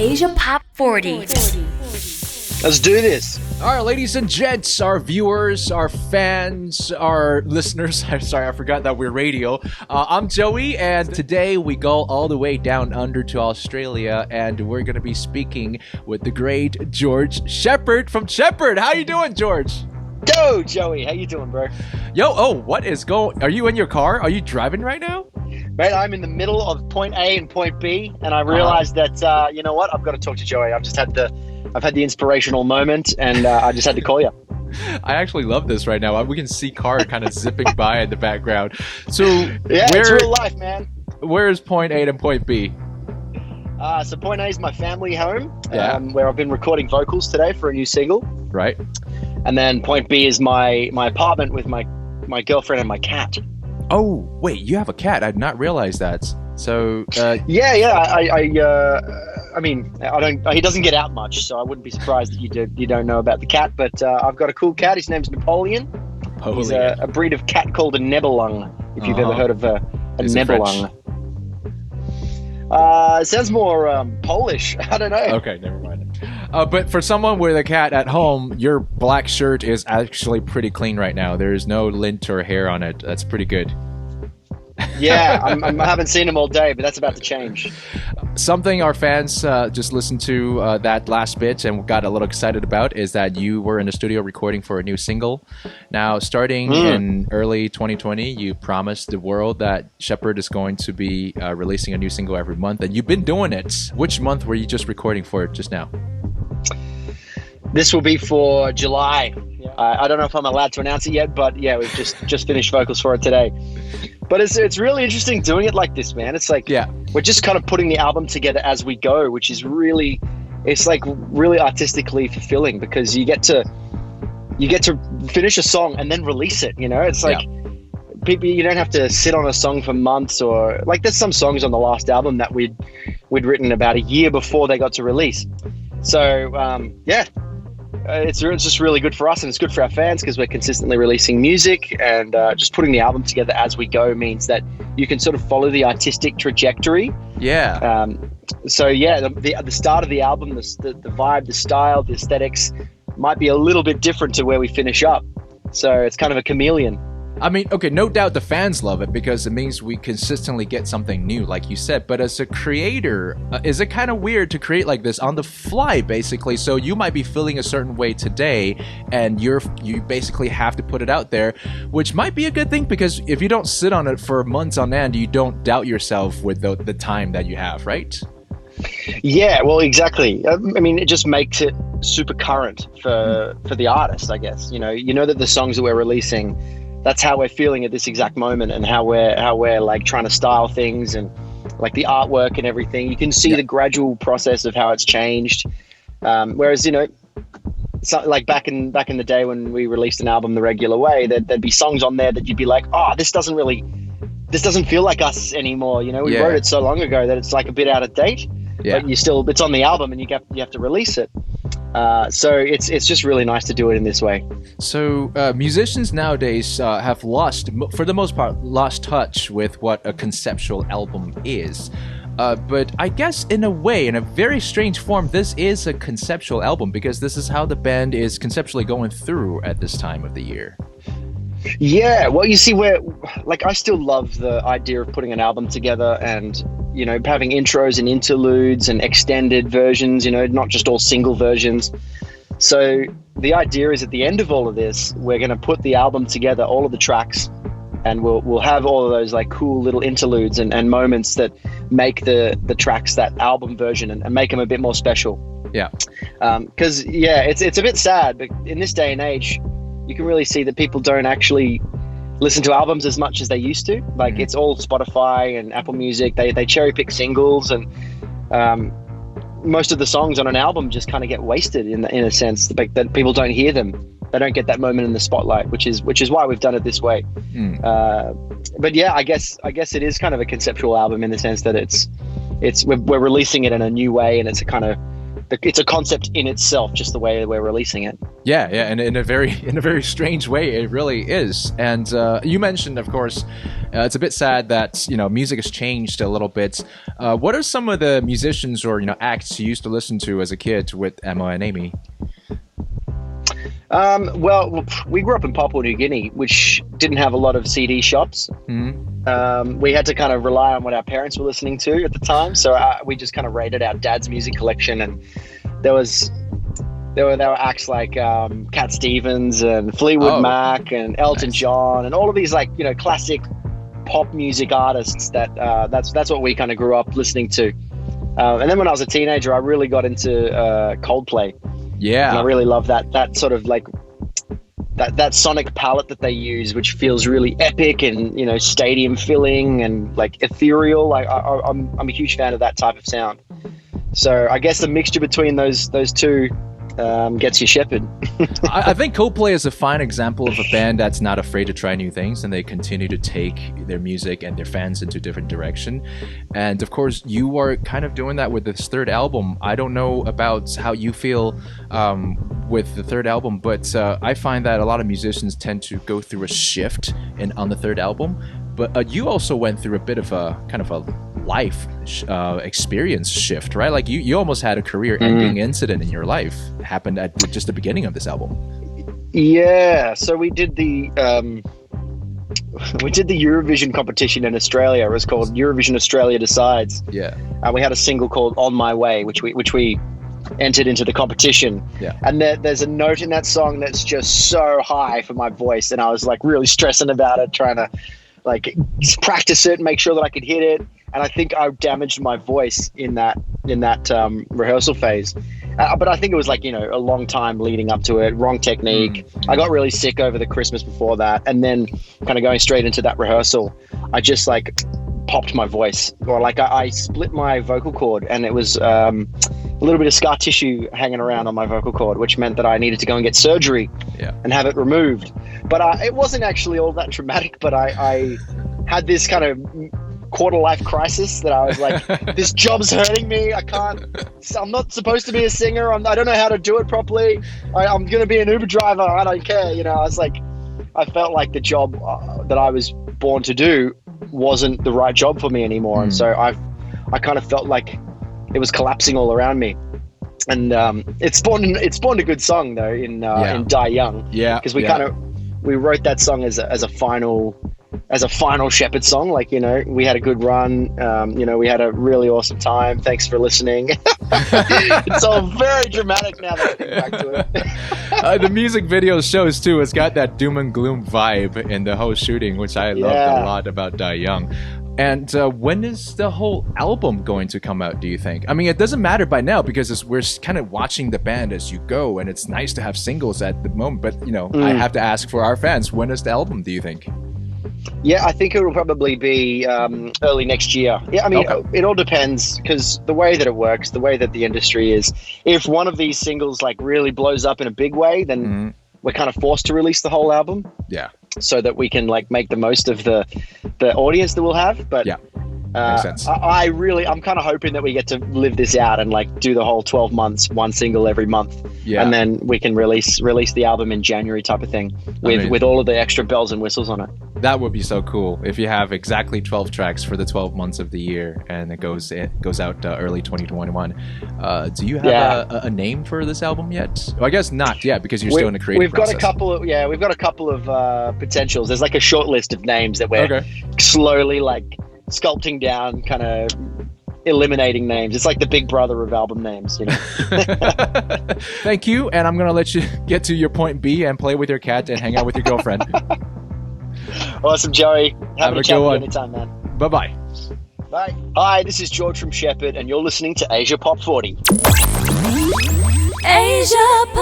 Asia Pop 40. Let's do this. All right, ladies and gents, our viewers, our fans, our listeners. Sorry, I forgot that we're radio. I'm Joey, and today we go all the way down under to Australia, and we're going to be speaking with the great George Sheppard from Sheppard. How you doing, George? Yo, Joey, how you doing, bro? What is going? Are you in your car? Are you driving right now? Mate, I'm in the middle of point A and point B, and I realized that, you know what? I've got to talk to Joey. I've had the inspirational moment, and I just had to call you. I actually love this right now. We can see cars kind of zipping by in the background. So yeah, it's real life, man. Where is point A and point B? So point A is my family home, Yeah. where I've been recording vocals today for a new single. Right. And then point B is my apartment with my girlfriend and my cat. Oh, wait, you have a cat. I did not realize that. So, I mean, I don't. He doesn't get out much, so I wouldn't be surprised if you don't know about the cat. But I've got a cool cat. His name's Napoleon. He's a breed of cat called a Nebelung. If you've ever heard of a Nebelung. It sounds more Polish. I don't know. Okay, never mind. But for someone with a cat at home, your black shirt is actually pretty clean right now. There's no lint or hair on it. That's pretty good. Yeah, I haven't seen him all day, but that's about to change. Something our fans just listened to that last bit and got a little excited about is that you were in the studio recording for a new single. Now, starting in early 2020, you promised the world that Sheppard is going to be releasing a new single every month, and you've been doing it. Which month were you just recording for just now? This will be for July. I don't know if I'm allowed to announce it yet, but yeah, we've just finished vocals for it today. But it's really interesting doing it like this, man. It's like we're just kind of putting the album together as we go, which is really artistically fulfilling because you get to finish a song and then release it. You know, it's like people, you don't have to sit on a song for months, or like there's some songs on the last album that we'd written about a year before they got to release. So it's just really good for us, and it's good for our fans because we're consistently releasing music, and just putting the album together as we go means that you can sort of follow the artistic trajectory. Yeah. The start of the album, the vibe, the style, the aesthetics might be a little bit different to where we finish up. So it's kind of a chameleon. I mean, okay, no doubt the fans love it because it means we consistently get something new, like you said. But as a creator, is it kind of weird to create like this on the fly, basically? So you might be feeling a certain way today, and you basically have to put it out there, which might be a good thing because if you don't sit on it for months on end, you don't doubt yourself with the time that you have, right? Yeah, well, exactly. I mean, it just makes it super current for the artist, I guess. You know that the songs that we're releasing, that's how we're feeling at this exact moment, and how we're like trying to style things and like the artwork and everything. You can see the gradual process of how it's changed. Whereas, like back in the day when we released an album the regular way, there'd be songs on there that you'd be like, oh, this doesn't feel like us anymore. We wrote it so long ago that it's like a bit out of date. Yeah. But it's on the album and you have to release it. So it's just really nice to do it in this way. So musicians nowadays have for the most part, lost touch with what a conceptual album is. But I guess in a way, in a very strange form, this is a conceptual album because this is how the band is conceptually going through at this time of the year. Yeah, well, you see, I still love the idea of putting an album together and, having intros and interludes and extended versions, not just all single versions. So the idea is at the end of all of this, we're going to put the album together, all of the tracks, and we'll have all of those like cool little interludes and moments that make the tracks that album version and make them a bit more special. Yeah. Because, it's a bit sad, but in this day and age, you can really see that people don't actually listen to albums as much as they used to. Like it's all Spotify and Apple Music. They cherry pick singles, and most of the songs on an album just kind of get wasted in a sense that people don't hear them. They don't get that moment in the spotlight, which is why we've done it this way. But yeah, I guess it is kind of a conceptual album in the sense that we're releasing it in a new way, and it's a kind of it's a concept in itself, just the way we're releasing it. Yeah, and in a very strange way, it really is. And you mentioned, of course, it's a bit sad that music has changed a little bit. What are some of the musicians or acts you used to listen to as a kid with Emma and Amy? Well, we grew up in Papua New Guinea, which didn't have a lot of CD shops. Mm-hmm. We had to kind of rely on what our parents were listening to at the time. So we just kind of raided our dad's music collection, and there were acts like Cat Stevens and Fleetwood Mac and Elton John and all of these classic pop music artists that's what we kind of grew up listening to. And then when I was a teenager, I really got into Coldplay. Yeah, and I really love that sort of that sonic palette that they use, which feels really epic and stadium filling and ethereal. I'm a huge fan of that type of sound. So I guess the mixture between those two gets you Sheppard. I think Coldplay is a fine example of a band that's not afraid to try new things, and they continue to take their music and their fans into different direction. And of course, you are kind of doing that with this third album. I don't know about how you feel with the third album, but I find that a lot of musicians tend to go through a shift on the third album. But you also went through a bit of a kind of a life experience shift, right? Like you almost had a career-ending incident in your life. It happened at just the beginning of this album. Yeah, so we did the Eurovision competition in Australia. It was called Eurovision Australia Decides. Yeah, we had a single called "On My Way," which we entered into the competition. Yeah, and there's a note in that song that's just so high for my voice, and I was really stressing about it, trying to just practice it and make sure that I could hit it. And I think I damaged my voice in that rehearsal phase. But I think it was a long time leading up to it, wrong technique. I got really sick over the Christmas before that. And then kind of going straight into that rehearsal, I just popped my voice, or I split my vocal cord, and it was a little bit of scar tissue hanging around on my vocal cord, which meant that I needed to go and get surgery and have it removed. But it wasn't actually all that traumatic, but I had this kind of quarter life crisis that I was this job's hurting me. I'm not supposed to be a singer. I don't know how to do it properly. I'm going to be an Uber driver. I don't care. I felt like the job that I was born to do wasn't the right job for me anymore. And so I kind of felt like it was collapsing all around me. And it spawned a good song though in Die Young. Yeah. Because we wrote that song as a final Sheppard song. We had a good run. We had a really awesome time. Thanks for listening. It's all very dramatic now that I think back to it. The music video shows too. It's got that doom and gloom vibe in the whole shooting, which I loved a lot about Die Young. And when is the whole album going to come out, do you think? I mean, it doesn't matter by now because we're kind of watching the band as you go, and it's nice to have singles at the moment. But, I have to ask for our fans, when is the album, do you think? Yeah, I think it will probably be early next year. Yeah, I mean, It all depends because the way that it works, the way that the industry is, if one of these singles really blows up in a big way, then we're kind of forced to release the whole album. Yeah. So that we can make the most of the audience that we'll have. But yeah, makes sense. I'm kind of hoping that we get to live this out and do the whole 12 months, one single every month. Yeah. And then we can release the album in January type of thing with all of the extra bells and whistles on it. That would be so cool if you have exactly 12 tracks for the 12 months of the year and it goes out early 2021. Do you have a name for this album yet? Well, I guess not yet because you're still in the creative process. We've got a couple of potentials. There's a short list of names that we're slowly sculpting down, kind of eliminating names. It's like the Big Brother of album names, Thank you, and I'm gonna let you get to your point B and play with your cat and hang out with your girlfriend. Awesome, Joey. Have a chat with you anytime, man. Bye-bye. Bye. Hi, this is George from Sheppard, and you're listening to Asia Pop 40. Asia Pop.